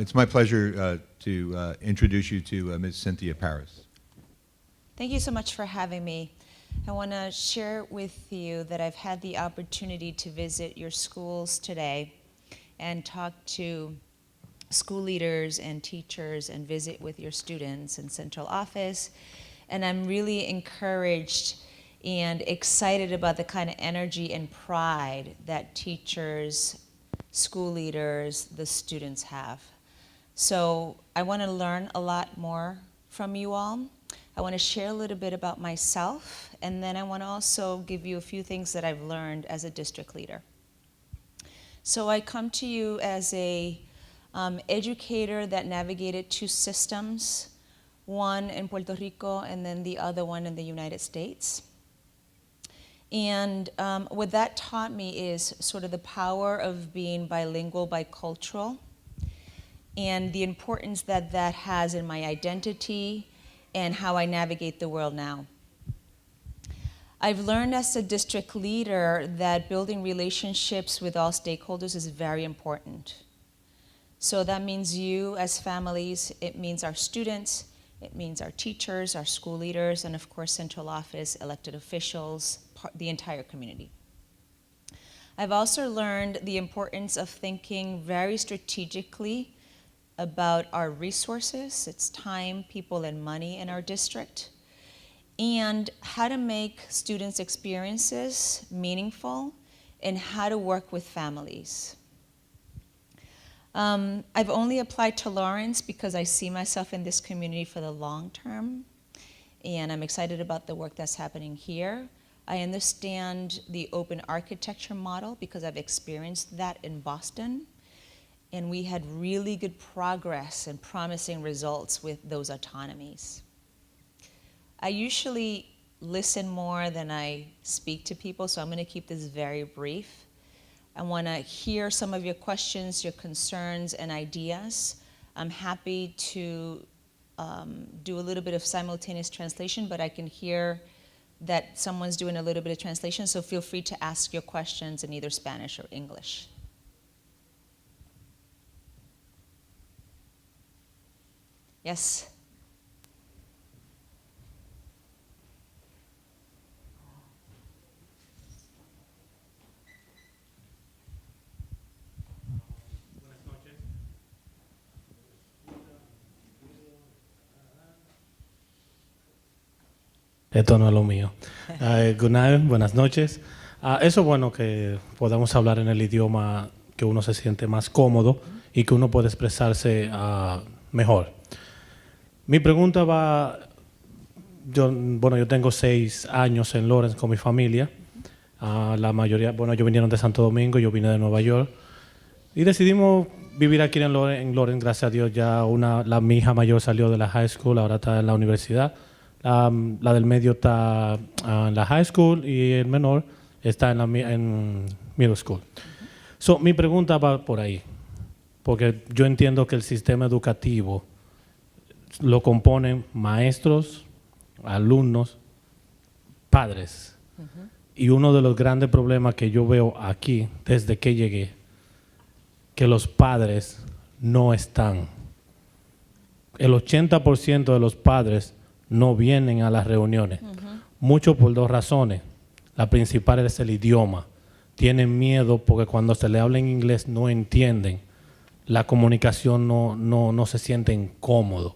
It's my pleasure to introduce you to Ms. Cynthia Paris. Thank you so much for having me. I want to share with you that I've had the opportunity to visit your schools today and talk to school leaders and teachers and visit with your students in central office. And I'm really encouraged and excited about the kind of energy and pride that teachers, school leaders, the students have. So I want to learn a lot more from you all. I want to share a little bit about myself, and then I want to also give you a few things that I've learned as a district leader. So I come to you as a educator that navigated two systems, one in Puerto Rico and then the other one in the United States. And what that taught me is sort of the power of being bilingual, bicultural, and the importance that that has in my identity and how I navigate the world now. I've learned as a district leader that building relationships with all stakeholders is very important. So that means you as families, it means our students, it means our teachers, our school leaders, and of course central office, elected officials, the entire community. I've also learned the importance of thinking very strategically about our resources, it's time, people, and money in our district, and how to make students' experiences meaningful and how to work with families. I've only applied to Lawrence because I see myself in this community for the long term, and I'm excited about the work that's happening here. I understand the open architecture model because I've experienced that in Boston, and we had really good progress and promising results with those autonomies. I usually listen more than I speak to people, so I'm going to keep this very brief. I want to hear some of your questions, your concerns, and ideas. I'm happy to do a little bit of simultaneous translation, but I can hear that someone's doing a little bit of translation, so feel free to ask your questions in either Spanish or English. Yes? Esto no es lo mío. Good night, buenas noches. Eso es bueno que podamos hablar en el idioma que uno se siente más cómodo y que uno puede expresarse mejor. Mi pregunta va, yo tengo 6 años en Lawrence con mi familia. La mayoría, ellos vinieron de Santo Domingo, yo vine de Nueva York. Y decidimos vivir aquí en Lawrence, gracias a Dios. Ya mi hija mayor salió de la high school, ahora está en la universidad. La del medio está en la high school y el menor está en middle school. So, mi pregunta va por ahí, porque yo entiendo que el sistema educativo lo componen maestros, alumnos, padres. Y uno de los grandes problemas que yo veo aquí desde que llegué, que los padres no están. El 80% de los padres no vienen a las reuniones. Mucho por 2 razones. La principal es el idioma. Tienen miedo porque cuando se le habla en inglés no entienden. La comunicación no se sienten cómodos.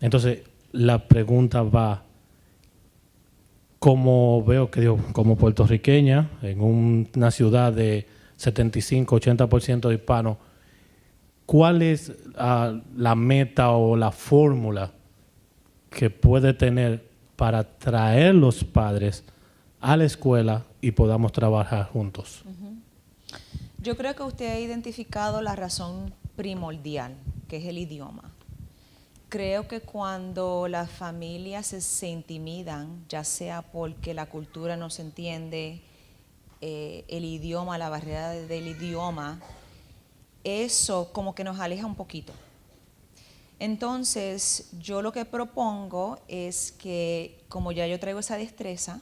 Entonces, la pregunta va, como veo que como puertorriqueña, en una ciudad de 75-80% de hispanos, ¿cuál es la meta o la fórmula que puede tener para traer los padres a la escuela y podamos trabajar juntos? Yo creo que usted ha identificado la razón primordial, que es el idioma. Creo que cuando las familias se intimidan, ya sea porque la cultura no se entiende, el idioma, la barrera del idioma, eso como que nos aleja un poquito. Entonces, yo lo que propongo es que, como ya yo traigo esa destreza,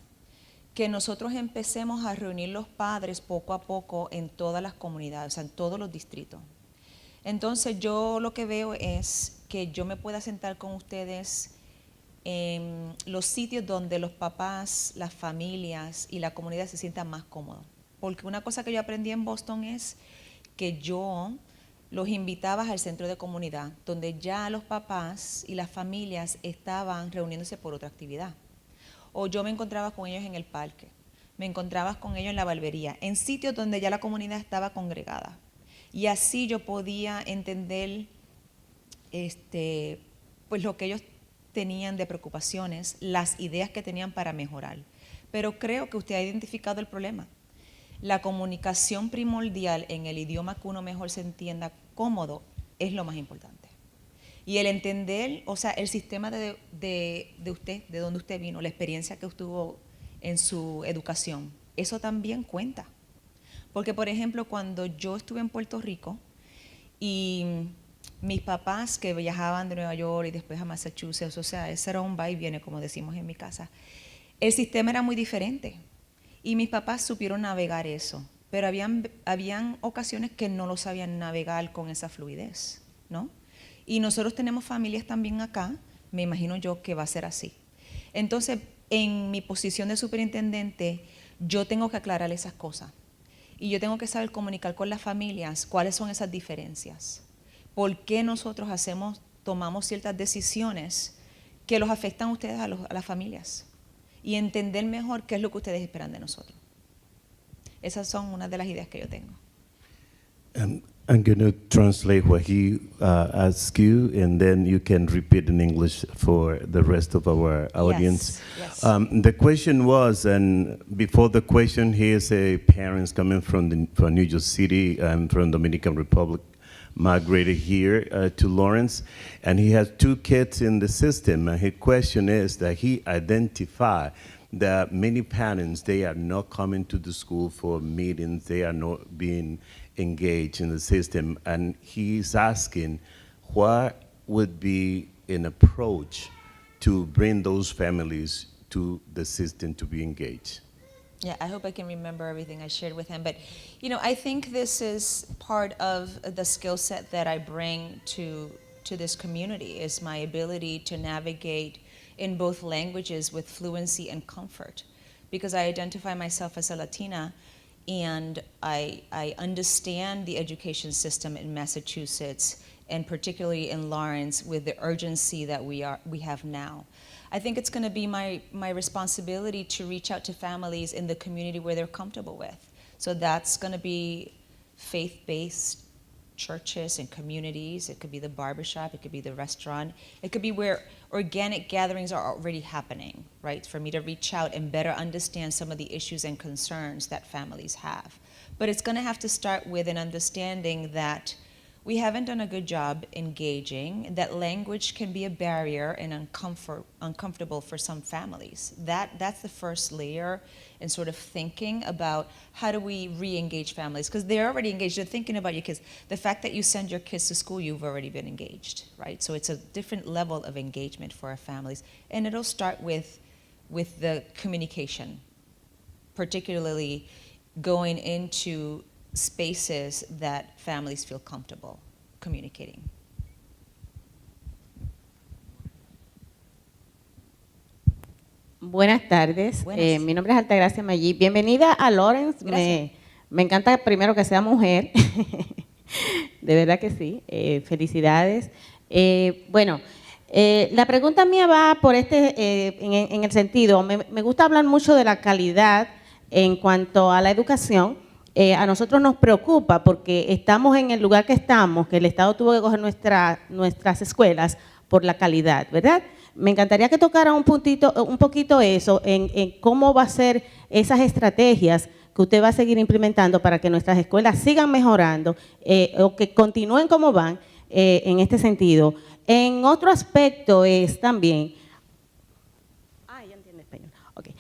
que nosotros empecemos a reunir los padres poco a poco en todas las comunidades, o sea, en todos los distritos. Entonces yo lo que veo es que yo me pueda sentar con ustedes en los sitios donde los papás, las familias y la comunidad se sientan más cómodos. Porque una cosa que yo aprendí en Boston es que yo los invitaba al centro de comunidad, donde ya los papás y las familias estaban reuniéndose por otra actividad. O yo me encontraba con ellos en el parque, me encontraba con ellos en la barbería, en sitios donde ya la comunidad estaba congregada. Y así yo podía entender pues lo que ellos tenían de preocupaciones, las ideas que tenían para mejorar. Pero creo que usted ha identificado el problema. La comunicación primordial en el idioma que uno mejor se entienda cómodo es lo más importante. Y el entender, o sea, el sistema de usted, de donde usted vino, la experiencia que tuvo en su educación, eso también cuenta. Porque, por ejemplo, cuando yo estuve en Puerto Rico y mis papás que viajaban de Nueva York y después a Massachusetts, o sea, ese era un va y viene, como decimos en mi casa, el sistema era muy diferente. Y mis papás supieron navegar eso, pero habían ocasiones que no lo sabían navegar con esa fluidez, ¿no? Y nosotros tenemos familias también acá, me imagino yo que va a ser así. Entonces, en mi posición de superintendente, yo tengo que aclarar esas cosas. Y yo tengo que saber comunicar con las familias cuáles son esas diferencias. ¿Por qué nosotros tomamos ciertas decisiones que los afectan a ustedes, a las familias? Y entender mejor qué es lo que ustedes esperan de nosotros. Esas son unas de las ideas que yo tengo. I'm going to translate what he asked you, and then you can repeat in English for the rest of our audience. Yes. The question was, and before the question, here's a parents coming from New York City and from Dominican Republic, migrated here to Lawrence, and he has 2 kids in the system. And his question is that he identified that many parents, they are not coming to the school for meetings, they are not being engaged in the system, and he's asking what would be an approach to bring those families to the system to be engaged. Yeah, I hope I can remember everything I shared with him. But, you know, I think this is part of the skill set that I bring to this community, is my ability to navigate in both languages with fluency and comfort. Because I identify myself as a Latina, and I understand the education system in Massachusetts, and particularly in Lawrence, with the urgency that we have now. I think it's going to be my responsibility to reach out to families in the community where they're comfortable with. So that's going to be faith-based churches and communities. It could be the barbershop, it could be the restaurant, it could be where organic gatherings are already happening, right? For me to reach out and better understand some of the issues and concerns that families have. But it's going to have to start with an understanding that we haven't done a good job engaging, that language can be a barrier and uncomfortable for some families. That's the first layer in sort of thinking about how do we re-engage families, because they're already engaged, they're thinking about your kids. The fact that you send your kids to school, you've already been engaged, right? So it's a different level of engagement for our families. And it'll start with the communication, particularly going into spaces that families feel comfortable communicating. Buenas tardes. Buenas. Mi nombre es Altagracia Maggi. Bienvenida a Lawrence. Me encanta primero que sea mujer. De verdad que sí. Felicidades. La pregunta mía va por en el sentido, me gusta hablar mucho de la calidad en cuanto a la educación. A nosotros nos preocupa porque estamos en el lugar que estamos, que el Estado tuvo que coger nuestras escuelas por la calidad, ¿verdad? Me encantaría que tocara un poquito eso, en cómo va a ser esas estrategias que usted va a seguir implementando para que nuestras escuelas sigan mejorando o que continúen como van en este sentido. En otro aspecto es también… ya entiendo español. Okay.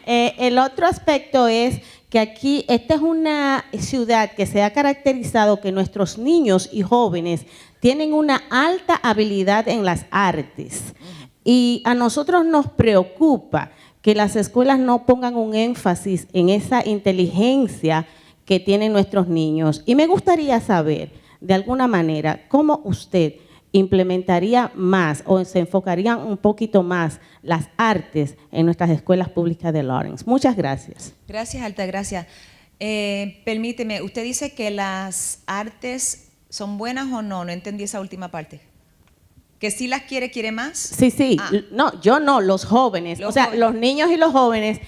El otro aspecto es que aquí, esta es una ciudad que se ha caracterizado que nuestros niños y jóvenes tienen una alta habilidad en las artes. Y a nosotros nos preocupa que las escuelas no pongan un énfasis en esa inteligencia que tienen nuestros niños. Y me gustaría saber, de alguna manera, cómo usted implementaría más o se enfocaría un poquito más las artes en nuestras escuelas públicas de Lawrence. Muchas gracias. Gracias, Altagracia. Permíteme, usted dice que las artes son buenas o no, no entendí esa última parte. ¿Que sí las quiere más? Sí, Ah. no, yo no, los jóvenes, Los o sea, jóvenes. los niños y los jóvenes,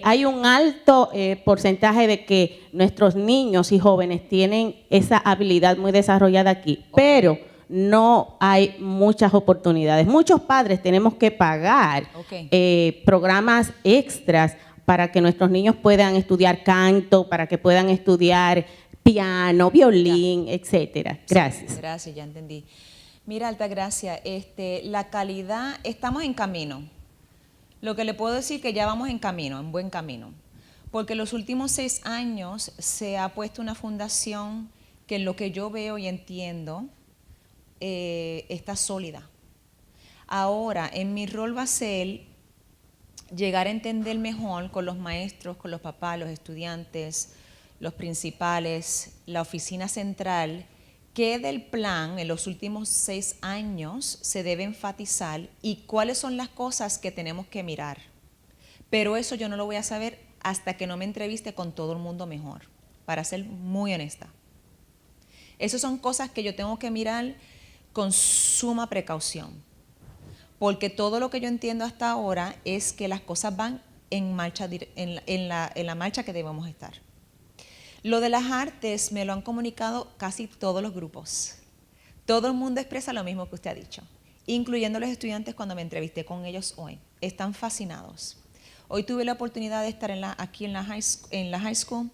hay un alto porcentaje de que nuestros niños y jóvenes tienen esa habilidad muy desarrollada aquí, pero no hay muchas oportunidades. Muchos padres tenemos que pagar programas extras para que nuestros niños puedan estudiar canto, para que puedan estudiar piano, violín, etcétera. Gracias. Sí, gracias, ya entendí. Mira, Altagracia, la calidad, estamos en camino. Lo que le puedo decir que ya vamos en camino, en buen camino. Porque los últimos 6 años se ha puesto una fundación que en lo que yo veo y entiendo está sólida. Ahora, en mi rol va a ser llegar a entender mejor con los maestros, con los papás, los estudiantes, los principales, la oficina central, qué del plan en los últimos 6 años se debe enfatizar y cuáles son las cosas que tenemos que mirar. Pero eso yo no lo voy a saber hasta que no me entreviste con todo el mundo mejor, para ser muy honesta. Esas son cosas que yo tengo que mirar con suma precaución, porque todo lo que yo entiendo hasta ahora es que las cosas van en marcha, en la marcha que debemos estar. Lo de las artes me lo han comunicado casi todos los grupos. Todo el mundo expresa lo mismo que usted ha dicho, incluyendo los estudiantes cuando me entrevisté con ellos hoy. Están fascinados. Hoy tuve la oportunidad de estar aquí en la high school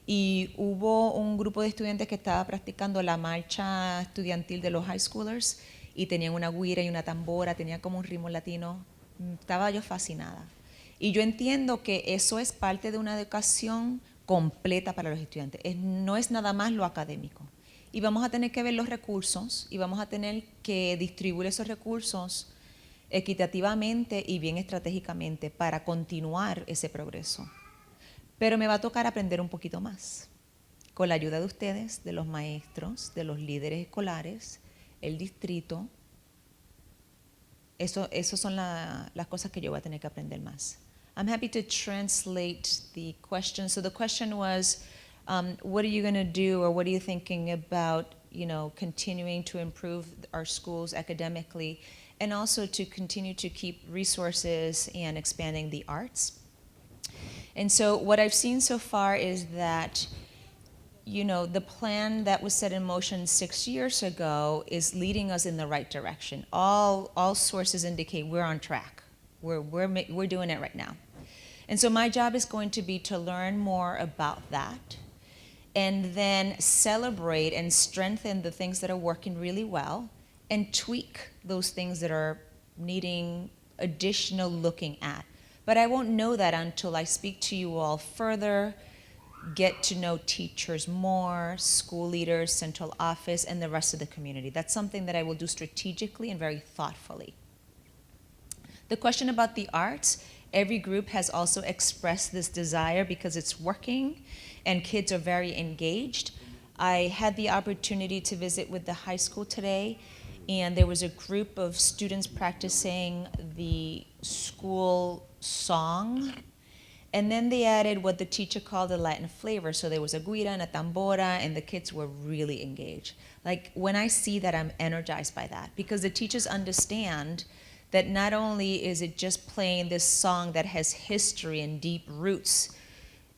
y hubo un grupo de estudiantes que estaba practicando la marcha estudiantil de los high schoolers y tenían una güira y una tambora, tenía como un ritmo latino. Estaba yo fascinada. Y yo entiendo que eso es parte de una educación completa para los estudiantes. No es nada más lo académico. Y vamos a tener que ver los recursos y vamos a tener que distribuir esos recursos equitativamente y bien estratégicamente para continuar ese progreso. Pero me va a tocar aprender un poquito más, con la ayuda de ustedes, de los maestros, de los líderes escolares, el distrito. Eso son las cosas que yo voy a tener que aprender más. I'm happy to translate the question. So the question was, what are you going to do, or what are you thinking about, continuing to improve our schools academically, and also to continue to keep resources and expanding the arts? And so what I've seen so far is that, the plan that was set in motion 6 years ago is leading us in the right direction. All sources indicate we're on track. We're doing it right now. And so my job is going to be to learn more about that and then celebrate and strengthen the things that are working really well and tweak those things that are needing additional looking at. But I won't know that until I speak to you all further, get to know teachers more, school leaders, central office, and the rest of the community. That's something that I will do strategically and very thoughtfully. The question about the arts, every group has also expressed this desire because it's working and kids are very engaged. I had the opportunity to visit with the high school today, and there was a group of students practicing the school song, and then they added what the teacher called the Latin flavor. So there was a guira and a tambora, and the kids were really engaged. Like, when I see that, I'm energized by that, because the teachers understand that not only is it just playing this song that has history and deep roots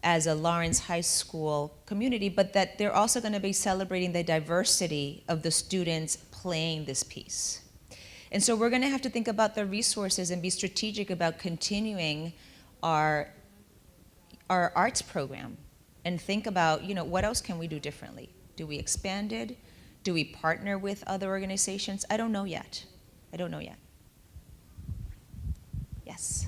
as a Lawrence High School community, but that they're also going to be celebrating the diversity of the students playing this piece. And so we're going to have to think about the resources and be strategic about continuing our arts program and think about, what else can we do differently? Do we expand it? Do we partner with other organizations? I don't know yet. Yes.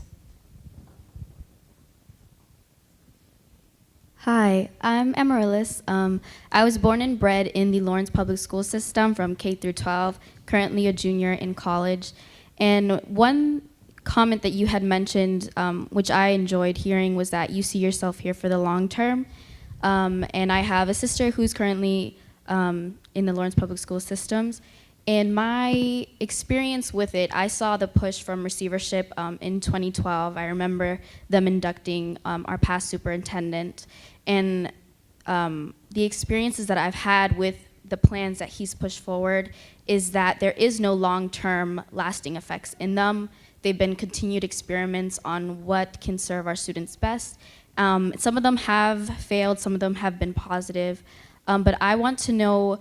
Hi, I'm Amaryllis. I was born and bred in the Lawrence Public School System from K through 12, currently a junior in college. And one comment that you had mentioned, which I enjoyed hearing, was that you see yourself here for the long term. And I have a sister who's currently in the Lawrence Public School systems. In my experience with it, I saw the push from receivership in 2012. I remember them inducting our past superintendent. And the experiences that I've had with the plans that he's pushed forward is that there is no long-term lasting effects in them. They've been continued experiments on what can serve our students best. Some of them have failed, some of them have been positive. But I want to know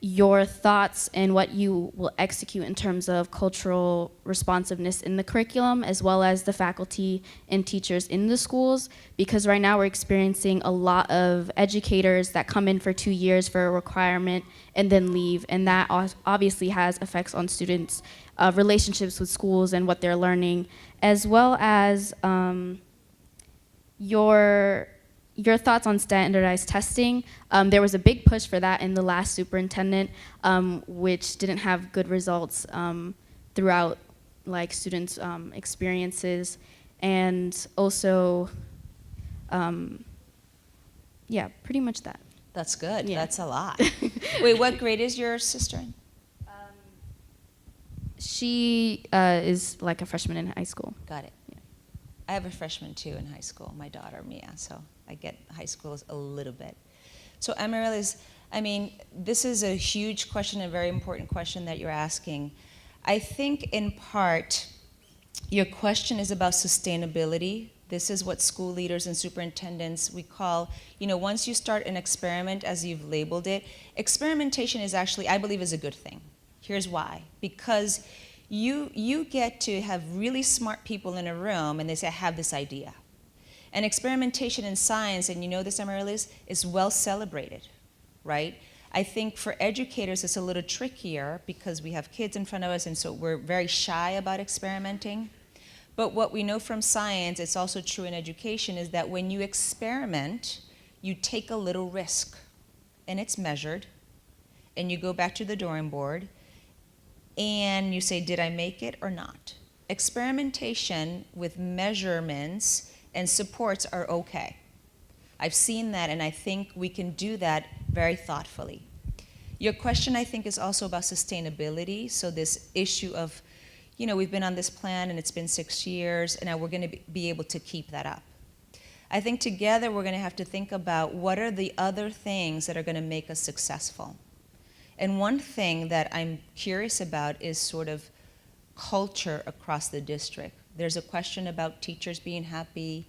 your thoughts and what you will execute in terms of cultural responsiveness in the curriculum, as well as the faculty and teachers in the schools, because right now we're experiencing a lot of educators that come in for 2 years for a requirement and then leave, and that obviously has effects on students' relationships with schools and what they're learning, as well as your thoughts on standardized testing. There was a big push for that in the last superintendent, which didn't have good results throughout like students' experiences. And also, yeah, pretty much that. That's good. Yeah. That's a lot. Wait, what grade is your sister in? She is like a freshman in high school. Got it. Yeah. I have a freshman too in high school, my daughter Mia, so I get high schools a little bit. So Amaryllis, I mean, this is a huge question, a very important question that you're asking. I think in part, your question is about sustainability. This is what school leaders and superintendents, we call, once you start an experiment, as you've labeled it, experimentation is actually, I believe, is a good thing. Here's why. Because you get to have really smart people in a room and they say, I have this idea. And experimentation in science, and you know this, Amaryllis, is well celebrated, right? I think for educators it's a little trickier because we have kids in front of us and so we're very shy about experimenting. But what we know from science, it's also true in education, is that when you experiment, you take a little risk and it's measured and you go back to the drawing board and you say, did I make it or not? Experimentation with measurements and supports are okay. I've seen that and I think we can do that very thoughtfully. Your question, I think, is also about sustainability. So this issue of, we've been on this plan and it's been 6 years and now we're gonna be able to keep that up. I think together we're gonna have to think about what are the other things that are gonna make us successful. And one thing that I'm curious about is sort of culture across the district. There's a question about teachers being happy.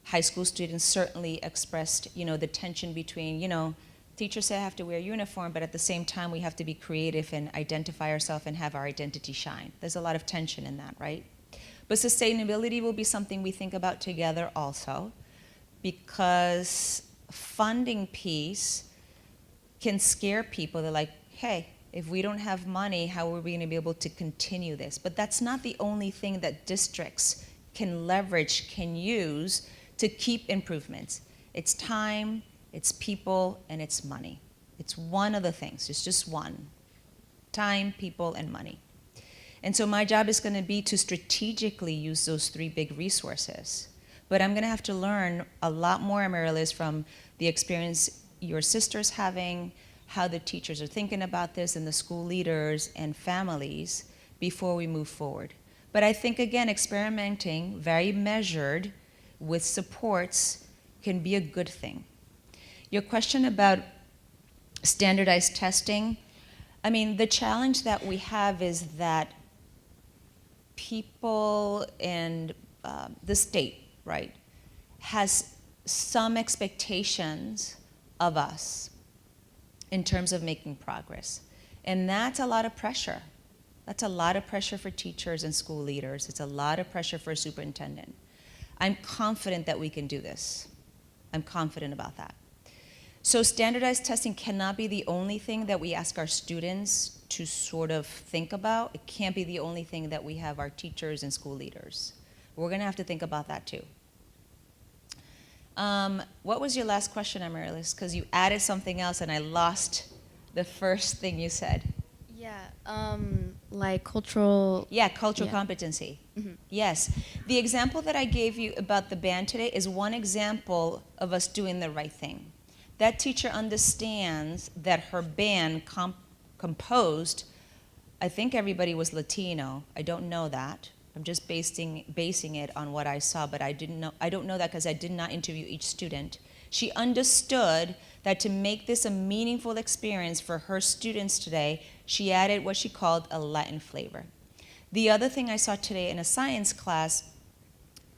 High school students certainly expressed, the tension between, teachers say I have to wear a uniform, but at the same time we have to be creative and identify ourselves and have our identity shine. There's a lot of tension in that, right? But sustainability will be something we think about together also, because funding piece can scare people. They're like, hey, if we don't have money, how are we going to be able to continue this? But that's not the only thing that districts can leverage, can use to keep improvements. It's time, it's people, and it's money. It's one of the things. It's just one. Time, people, and money. And so my job is going to be to strategically use those 3 big resources. But I'm going to have to learn a lot more, Amaryllis, from the experience your sister's having, how the teachers are thinking about this, and the school leaders and families before we move forward. But I think, again, experimenting, very measured, with supports, can be a good thing. Your question about standardized testing, I mean, the challenge that we have is that people and the state, right, has some expectations of us in terms of making progress. And that's a lot of pressure. That's a lot of pressure for teachers and school leaders. It's a lot of pressure for a superintendent. I'm confident that we can do this. I'm confident about that. So standardized testing cannot be the only thing that we ask our students to sort of think about. It can't be the only thing that we have our teachers and school leaders. We're gonna have to think about that too. What was your last question, Amaryllis? Because you added something else and I lost the first thing you said. Yeah, like cultural. Yeah, cultural Yeah. competency. Mm-hmm. Yes. The example that I gave you about the band today is one example of us doing the right thing. that teacher understands that her band composed, I think everybody was Latino. I don't know that. I'm just basing it on what I saw, but I don't know that because I did not interview each student. She understood that to make this a meaningful experience for her students today, she added what she called a Latin flavor. The other thing I saw today in a science class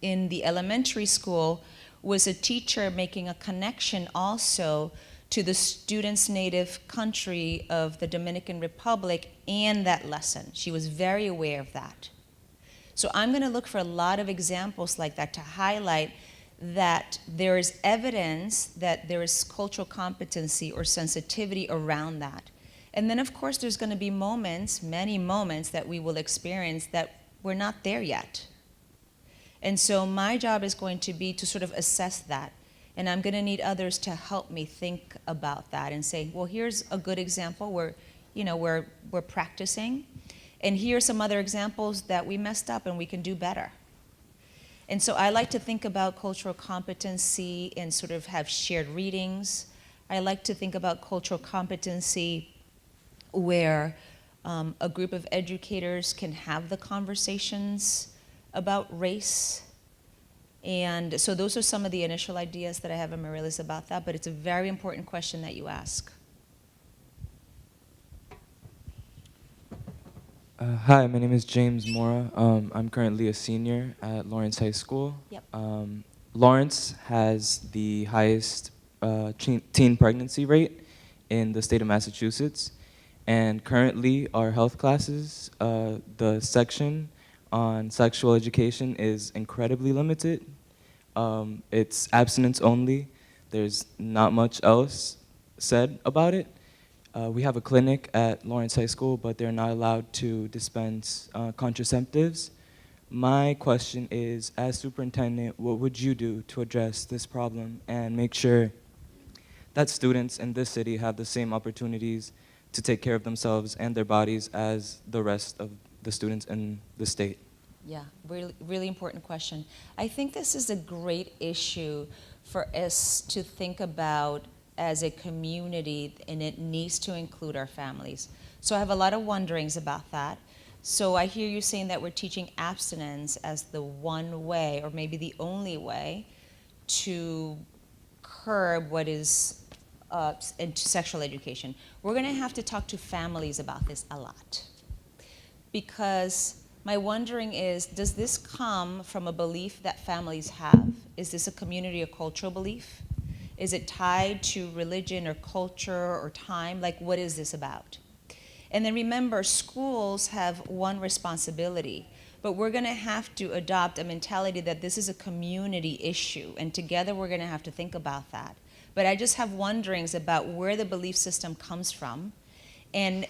in the elementary school was a teacher making a connection also to the students' native country of the Dominican Republic and that lesson. She was very aware of that. So I'm going to look for a lot of examples like that to highlight that there is evidence that there is cultural competency or sensitivity around that. And then, of course, there's going to be moments, many moments, that we will experience that we're not there yet. And so my job is going to be to sort of assess that. And I'm going to need others to help me think about that and say, well, here's a good example where, we're practicing. And here are some other examples that we messed up and we can do better. And so I like to think about cultural competency and sort of have shared readings. I like to think about cultural competency where a group of educators can have the conversations about race. And so those are some of the initial ideas that I have, Amaryllis, about that, but it's a very important question that you ask. Hi, my name is James Mora. I'm currently a senior at Lawrence High School. Yep. Lawrence has the highest teen pregnancy rate in the state of Massachusetts. And currently, our health classes, the section on sexual education is incredibly limited. It's abstinence only. There's not much else said about it. We have a clinic at Lawrence High School, but they're not allowed to dispense contraceptives. My question is, as superintendent, what would you do to address this problem and make sure that students in this city have the same opportunities to take care of themselves and their bodies as the rest of the students in the state? Yeah, really, really important question. I think this is a great issue for us to think about as a community, and it needs to include our families. So I have a lot of wonderings about that. So I hear you saying that we're teaching abstinence as the one way, or maybe the only way, to curb what is into sexual education. We're going to have to talk to families about this a lot. Because my wondering is, does this come from a belief that families have? Is this a community or cultural belief? Is it tied to religion or culture or time? Like, what is this about? And then remember, schools have one responsibility, but we're going to have to adopt a mentality that this is a community issue, and together we're going to have to think about that. But I just have wonderings about where the belief system comes from, and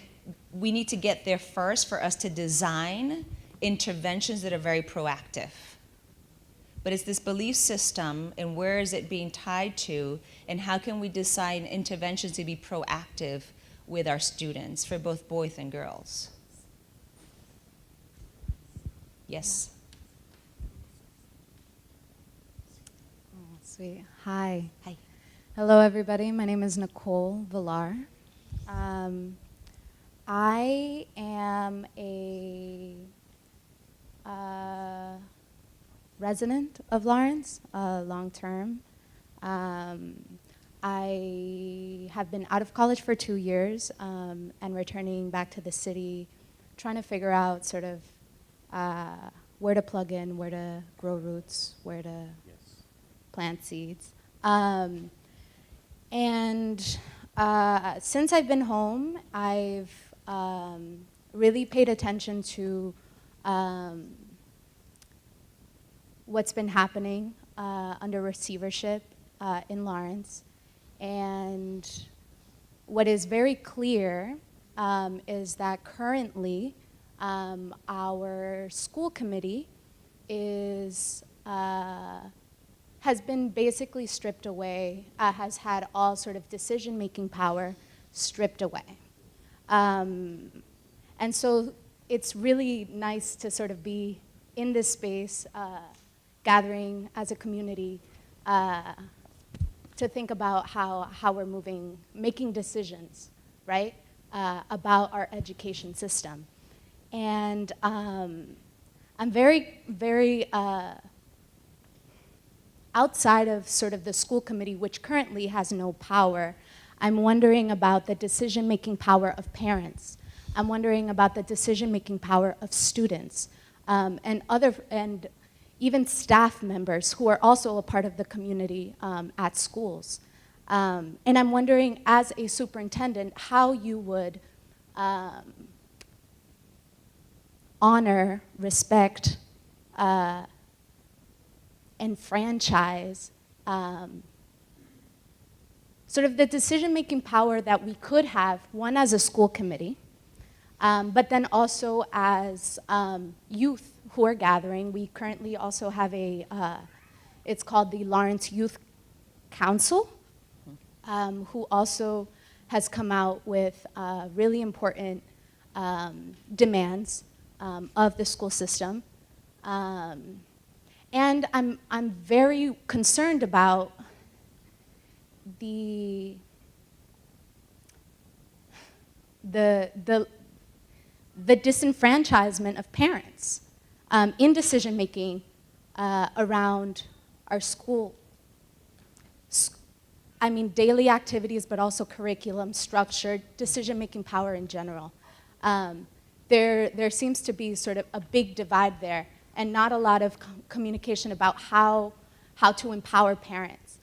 we need to get there first for us to design interventions that are very proactive. But it's this belief system, and where is it being tied to, and how can we design interventions to be proactive with our students for both boys and girls? Yes. Oh, sweet. Hi. Hi. Hello, everybody. My name is Nicole Villar. I am a resident of Lawrence, long-term. I have been out of college for 2 years and returning back to the city, trying to figure out sort of where to plug in, where to grow roots, where to plant seeds. And since I've been home, I've really paid attention to what's been happening under receivership in Lawrence. And what is very clear is that currently our school committee is has been basically stripped away, has had all sort of decision-making power stripped away. And so it's really nice to sort of be in this space, gathering as a community, to think about how we're making decisions, right, about our education system. And I'm very, very outside of sort of the school committee, which currently has no power. I'm wondering about the decision-making power of parents. I'm wondering about the decision-making power of students and even staff members who are also a part of the community at schools. And I'm wondering, as a superintendent, how you would honor, respect, and franchise sort of the decision-making power that we could have, one as a school committee, but then also as youth who are gathering. We currently also have it's called the Lawrence Youth Council, who also has come out with really important demands of the school system. And I'm very concerned about the disenfranchisement of parents in decision-making around our school. I mean, daily activities, but also curriculum, structure, decision-making power in general. There seems to be sort of a big divide there, and not a lot of communication about how to empower parents.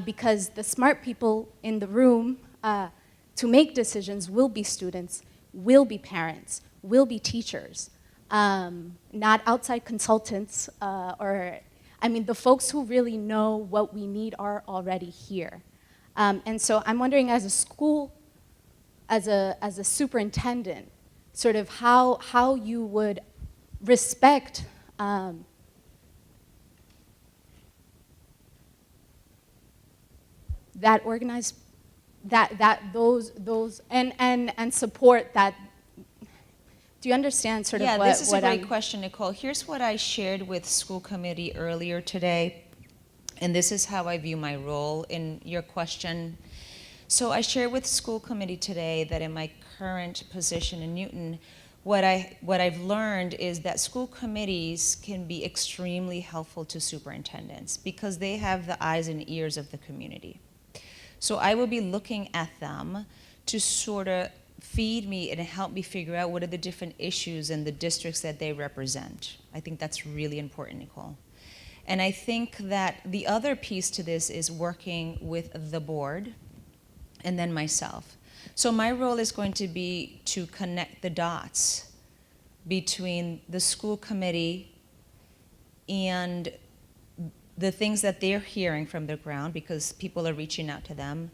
Because the smart people in the room to make decisions will be students, will be parents, will be teachers, not outside consultants I mean, the folks who really know what we need are already here. And so I'm wondering, as a school, as a superintendent, sort of how you would respect that organized, those and support that. Do you understand sort of what? Yeah, this is a great I'm question, Nicole. Here's what I shared with school committee earlier today, and this is how I view my role in your question. So I shared with school committee today that in my current position in Newton, what I've learned is that school committees can be extremely helpful to superintendents because they have the eyes and ears of the community. So I will be looking at them to sort of feed me and help me figure out what are the different issues in the districts that they represent. I think that's really important, Nicole. And I think that the other piece to this is working with the board and then myself. So my role is going to be to connect the dots between the school committee and the things that they're hearing from the ground because people are reaching out to them,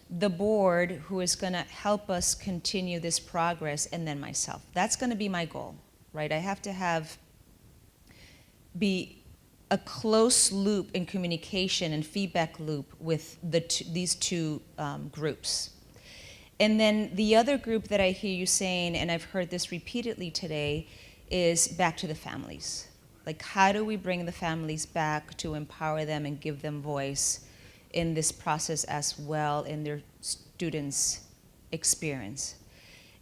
the board who is going to help us continue this progress, and then myself. That's going to be my goal, right? I have to be a close loop in communication and feedback loop with these two groups. And then the other group that I hear you saying, and I've heard this repeatedly today, is back to the families. Like, how do we bring the families back to empower them and give them voice in this process as well in their students' experience?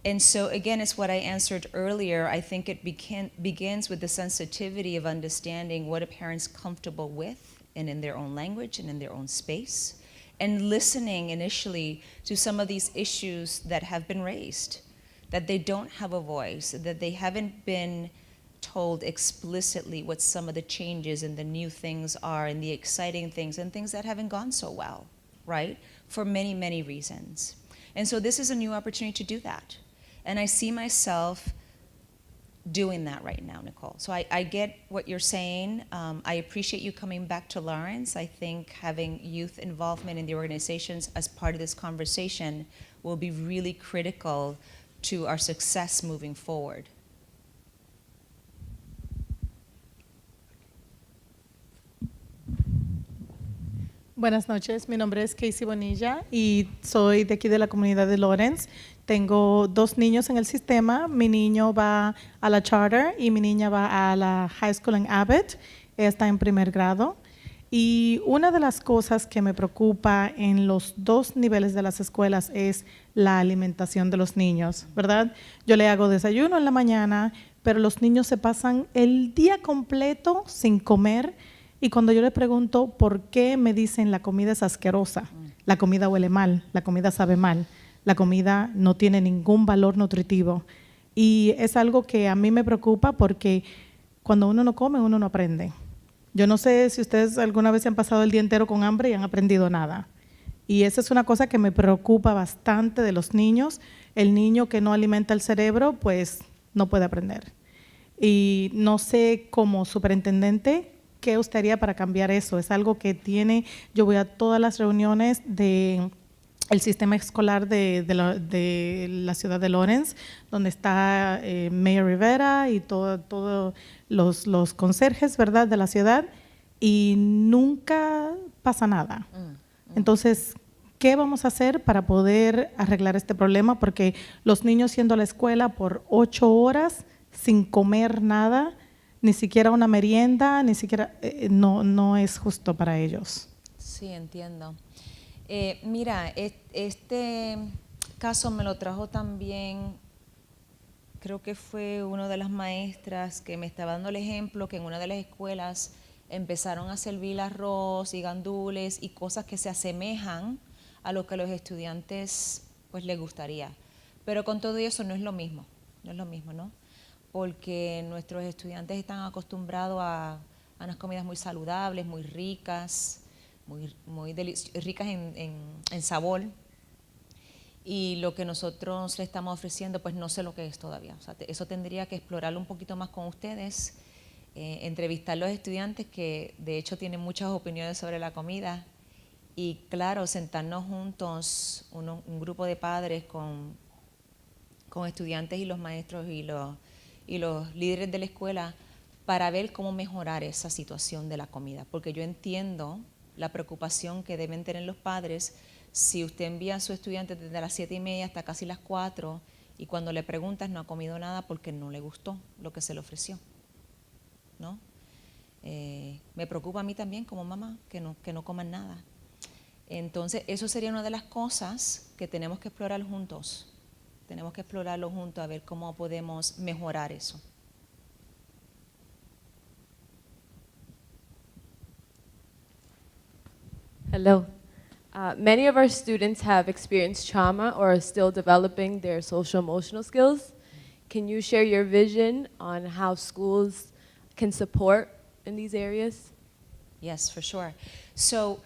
And so again, it's what I answered earlier. I think it begins with the sensitivity of understanding what a parent's comfortable with and in their own language and in their own space, and listening initially to some of these issues that have been raised, that they don't have a voice, that they haven't been told explicitly what some of the changes and the new things are and the exciting things and things that haven't gone so well, right? For many, many reasons. And so this is a new opportunity to do that. And I see myself doing that right now, Nicole. So I get what you're saying. I appreciate you coming back to Lawrence. I think having youth involvement in the organizations as part of this conversation will be really critical to our success moving forward. Buenas noches, mi nombre es Casey Bonilla y soy de aquí de la comunidad de Lawrence. Tengo 2 niños en el sistema. Mi niño va a la charter y mi niña va a la high school en Abbott. Ella está en primer grado. Y una de las cosas que me preocupa en los dos niveles de las escuelas es la alimentación de los niños, ¿verdad? Yo le hago desayuno en la mañana, pero los niños se pasan el día completo sin comer y cuando yo les pregunto por qué me dicen la comida es asquerosa, la comida huele mal, la comida sabe mal, la comida no tiene ningún valor nutritivo. Y es algo que a mí me preocupa porque cuando uno no come, uno no aprende. Yo no sé si ustedes alguna vez se han pasado el día entero con hambre y han aprendido nada. Y esa es una cosa que me preocupa bastante de los niños. El niño que no alimenta el cerebro, pues no puede aprender. Y no sé, como superintendente, ¿qué usted haría para cambiar eso? Es algo que yo voy a todas las reuniones del sistema escolar de la ciudad de Lawrence, donde está Mayor Rivera y todos los conserjes, ¿verdad?, de la ciudad, y nunca pasa nada. Entonces, ¿qué vamos a hacer para poder arreglar este problema? Porque los niños yendo a la escuela por 8 horas sin comer nada, ni siquiera una merienda, ni siquiera, no es justo para ellos. Sí, entiendo. Mira, este caso me lo trajo también, creo que fue una de las maestras que me estaba dando el ejemplo que en una de las escuelas empezaron a servir arroz y gandules y cosas que se asemejan a lo que a los estudiantes pues les gustaría. Pero con todo eso no es lo mismo, ¿no? Porque nuestros estudiantes están acostumbrados a unas comidas muy saludables, muy ricas, muy ricas en sabor, y lo que nosotros le estamos ofreciendo pues no sé lo que es todavía. O sea, eso tendría que explorarlo un poquito más con ustedes, entrevistar a los estudiantes que de hecho tienen muchas opiniones sobre la comida y claro, sentarnos juntos, un grupo de padres con estudiantes y los maestros y los líderes de la escuela para ver cómo mejorar esa situación de la comida, porque yo entiendo la preocupación que deben tener los padres si usted envía a su estudiante desde las 7:30 hasta casi las 4 y cuando le preguntas no ha comido nada porque no le gustó lo que se le ofreció, ¿no? Me preocupa a mí también como mamá que no coman nada. Entonces, eso sería una de las cosas que tenemos que explorar juntos. Tenemos que explorarlo juntos a ver cómo podemos mejorar eso. Hello. Many of our students have experienced trauma or are still developing their social-emotional skills. Can you share your vision on how schools can support in these areas? Yes, for sure. So,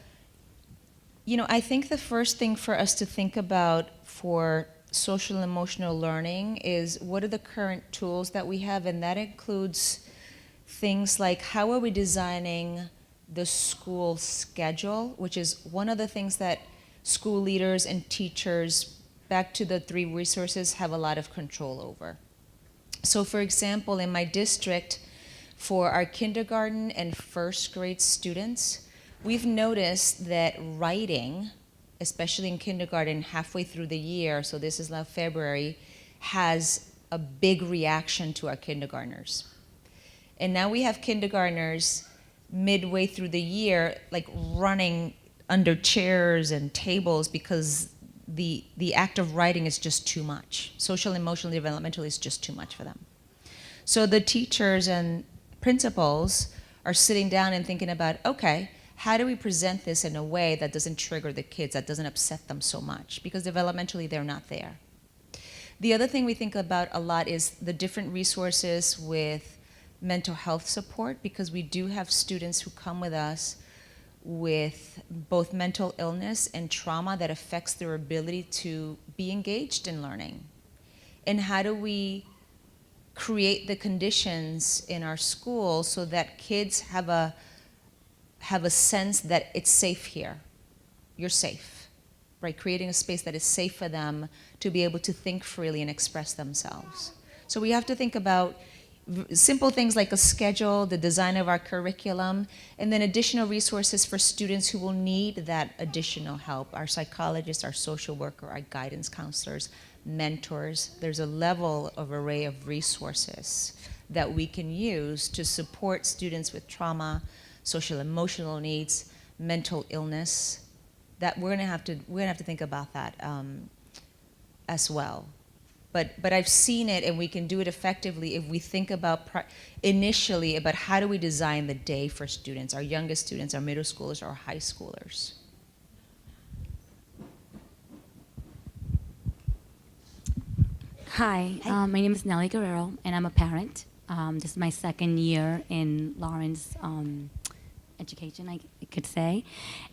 I think the first thing for us to think about for social and emotional learning is what are the current tools that we have, and that includes things like how are we designing the school schedule, which is one of the things that school leaders and teachers, back to the 3 resources, have a lot of control over. So for example, in my district, for our kindergarten and first grade students, we've noticed that writing, especially in kindergarten halfway through the year, so this is now February, has a big reaction to our kindergartners. And now we have kindergartners midway through the year, like running under chairs and tables because the act of writing is just too much. Social, emotional, developmental is just too much for them. So the teachers and principals are sitting down and thinking about, okay, how do we present this in a way that doesn't trigger the kids, that doesn't upset them so much? Because developmentally, they're not there. The other thing we think about a lot is the different resources with mental health support, because we do have students who come with us with both mental illness and trauma that affects their ability to be engaged in learning. And how do we create the conditions in our school so that kids have a sense that it's safe here, you're safe, right? Creating a space that is safe for them to be able to think freely and express themselves. So we have to think about simple things like a schedule, the design of our curriculum, and then additional resources for students who will need that additional help. Our psychologists, our social worker, our guidance counselors, mentors. There's a level of array of resources that we can use to support students with trauma, social emotional needs, mental illness, that we're gonna have to think about that as well. But I've seen it, and we can do it effectively if we think about initially about how do we design the day for students, our youngest students, our middle schoolers, our high schoolers. Hi, my name is Nelly Guerrero, and I'm a parent. This is my second year in Lawrence education, I could say.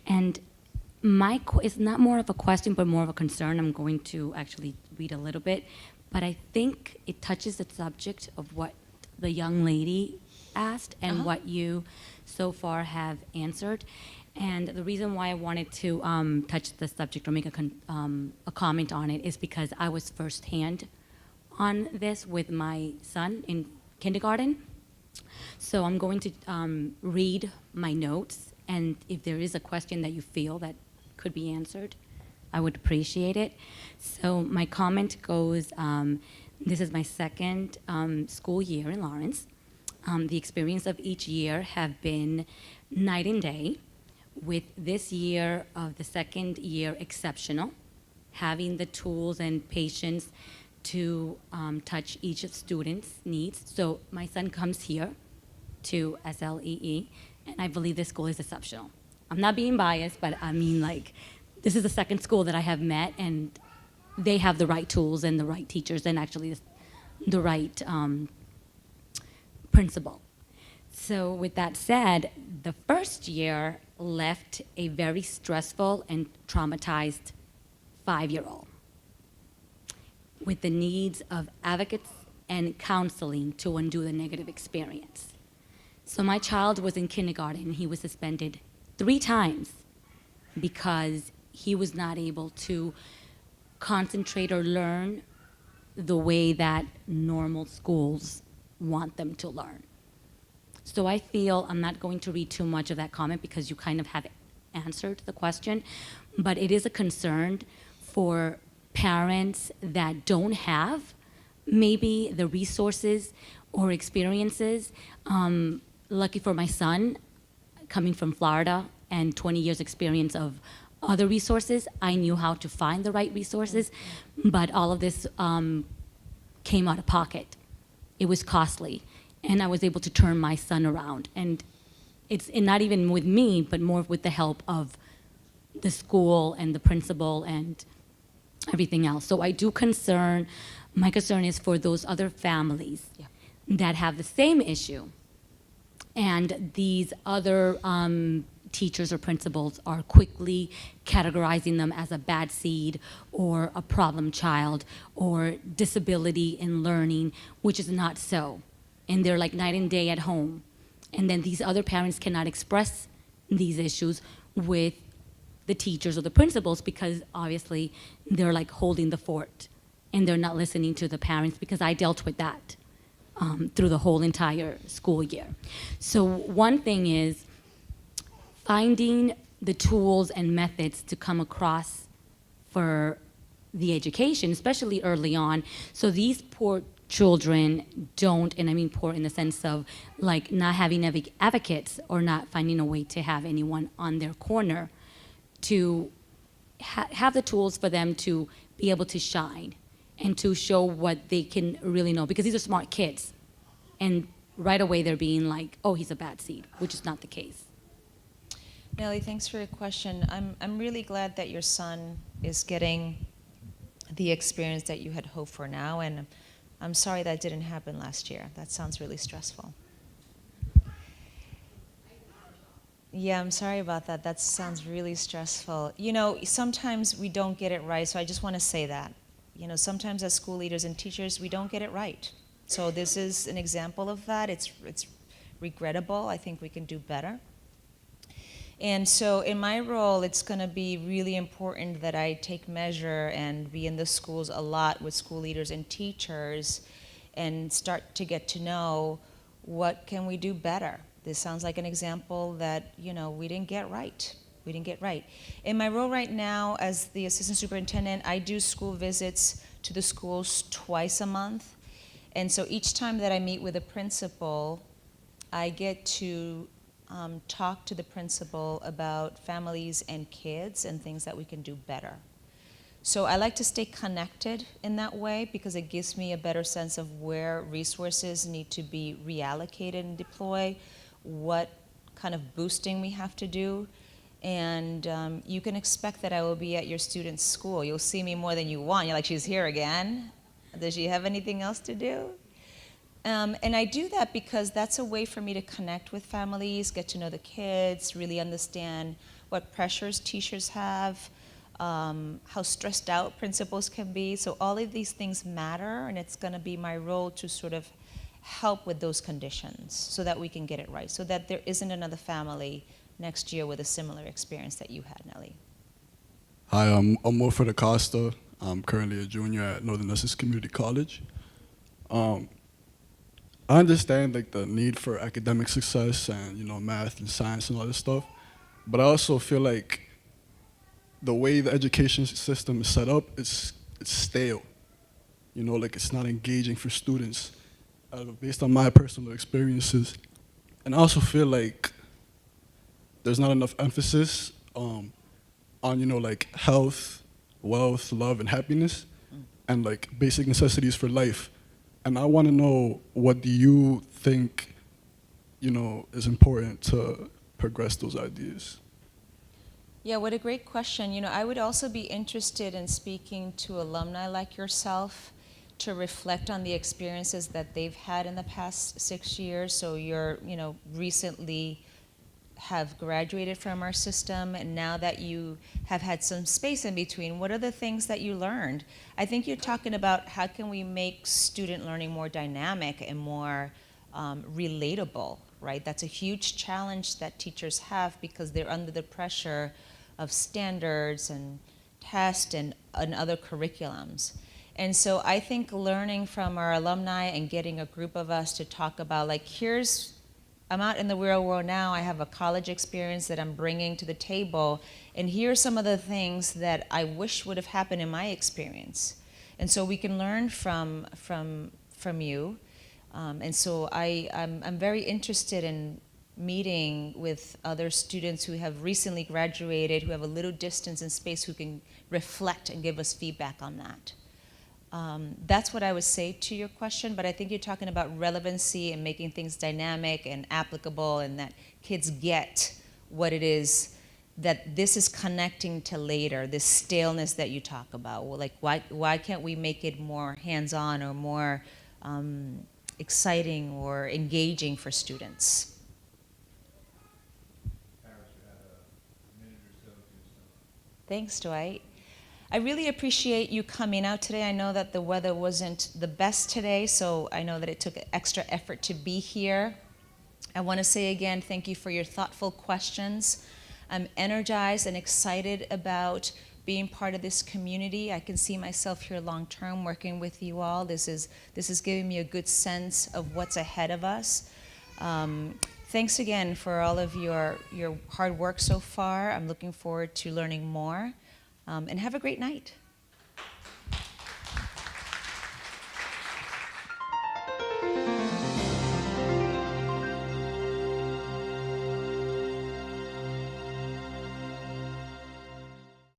And it's not more of a question, but more of a concern. I'm going to actually read a little bit. But I think it touches the subject of what the young lady asked and what you so far have answered. And the reason why I wanted to touch the subject or make a comment on it is because I was firsthand on this with my son in kindergarten. So I'm going to read my notes, and if there is a question that you feel that could be answered, I would appreciate it. So my comment goes, this is my second school year in Lawrence. The experience of each year have been night and day, with this year of the second year exceptional, having the tools and patience to touch each student's needs. So my son comes here to SLEE, and I believe this school is exceptional. I'm not being biased, but I mean, like, this is the second school that I have met, and they have the right tools and the right teachers and actually the right principal. So with that said, the first year left a very stressful and traumatized 5-year-old with the needs of advocates and counseling to undo the negative experience. So my child was in kindergarten. He was suspended 3 times because he was not able to concentrate or learn the way that normal schools want them to learn. So I feel, I'm not going to read too much of that comment because you kind of have answered the question, but it is a concern for parents that don't have maybe the resources or experiences. Lucky for my son, coming from Florida and 20 years experience of other resources, I knew how to find the right resources, but all of this came out of pocket. It was costly, and I was able to turn my son around. And it's not even with me, but more with the help of the school and the principal and everything else. So I do my concern is for those other families that have the same issue, and these other teachers or principals are quickly categorizing them as a bad seed or a problem child or disability in learning, which is not so. And they're like night and day at home. And then these other parents cannot express these issues with the teachers or the principals because obviously they're like holding the fort and they're not listening to the parents, because I dealt with that through the whole entire school year. So one thing is finding the tools and methods to come across for the education, especially early on, so these poor children don't, and I mean poor in the sense of like not having advocates or not finding a way to have anyone on their corner to have the tools for them to be able to shine and to show what they can really know, because these are smart kids, and right away they're being like, oh, he's a bad seed, which is not the case. Nellie, thanks for your question. I'm really glad that your son is getting the experience that you had hoped for now, and I'm sorry that didn't happen last year. That sounds really stressful. Yeah, I'm sorry about that. That sounds really stressful. You know, sometimes we don't get it right, so I just want to say that. You know, sometimes as school leaders and teachers, we don't get it right. So this is an example of that. It's regrettable. I think we can do better. And so in my role, it's going to be really important that I take measure and be in the schools a lot with school leaders and teachers and start to get to know what can we do better. This sounds like an example that, you know, we didn't get right. We didn't get right. In my role right now as the assistant superintendent, I do school visits to the schools twice a month. And so each time that I meet with a principal, I get to talk to the principal about families and kids and things that we can do better. So I like to stay connected in that way because it gives me a better sense of where resources need to be reallocated and deployed, what kind of boosting we have to do. And you can expect that I will be at your student's school. You'll see me more than you want. You're like, she's here again. Does she have anything else to do? And I do that because that's a way for me to connect with families, get to know the kids, really understand what pressures teachers have, how stressed out principals can be. So all of these things matter, and it's going to be my role to sort of help with those conditions so that we can get it right, so that there isn't another family next year with a similar experience that you had, Nelly. Hi, I'm Wilfred Acosta. I'm currently a junior at Northern Essex Community College. I understand like the need for academic success and math and science and all this stuff, but I also feel like the way the education system is set up, it's stale. Like it's not engaging for students, based on my personal experiences. And I also feel like there's not enough emphasis on like health, wealth, love, and happiness, and like basic necessities for life. And I want to know, what do you think, is important to progress those ideas? Yeah, what a great question. I would also be interested in speaking to alumni like yourself to reflect on the experiences that they've had in the past 6 years. So you're, recently have graduated from our system, and now that you have had some space in between, what are the things that you learned? I think you're talking about how can we make student learning more dynamic and more relatable, right? That's a huge challenge that teachers have because they're under the pressure of standards and tests and other curriculums. And so I think learning from our alumni and getting a group of us to talk about, like, I'm out in the real world now, I have a college experience that I'm bringing to the table, and here are some of the things that I wish would have happened in my experience. And so we can learn from you. And so I'm very interested in meeting with other students who have recently graduated, who have a little distance and space, who can reflect and give us feedback on that. That's what I would say to your question, but I think you're talking about relevancy and making things dynamic and applicable, and that kids get what it is that this is connecting to later, this staleness that you talk about. Well, like, why can't we make it more hands-on or more exciting or engaging for students? Thanks, Dwight. I really appreciate you coming out today. I know that the weather wasn't the best today, so I know that it took extra effort to be here. I want to say again, thank you for your thoughtful questions. I'm energized and excited about being part of this community. I can see myself here long-term working with you all. This is giving me a good sense of what's ahead of us. Thanks again for all of your hard work so far. I'm looking forward to learning more. And have a great night.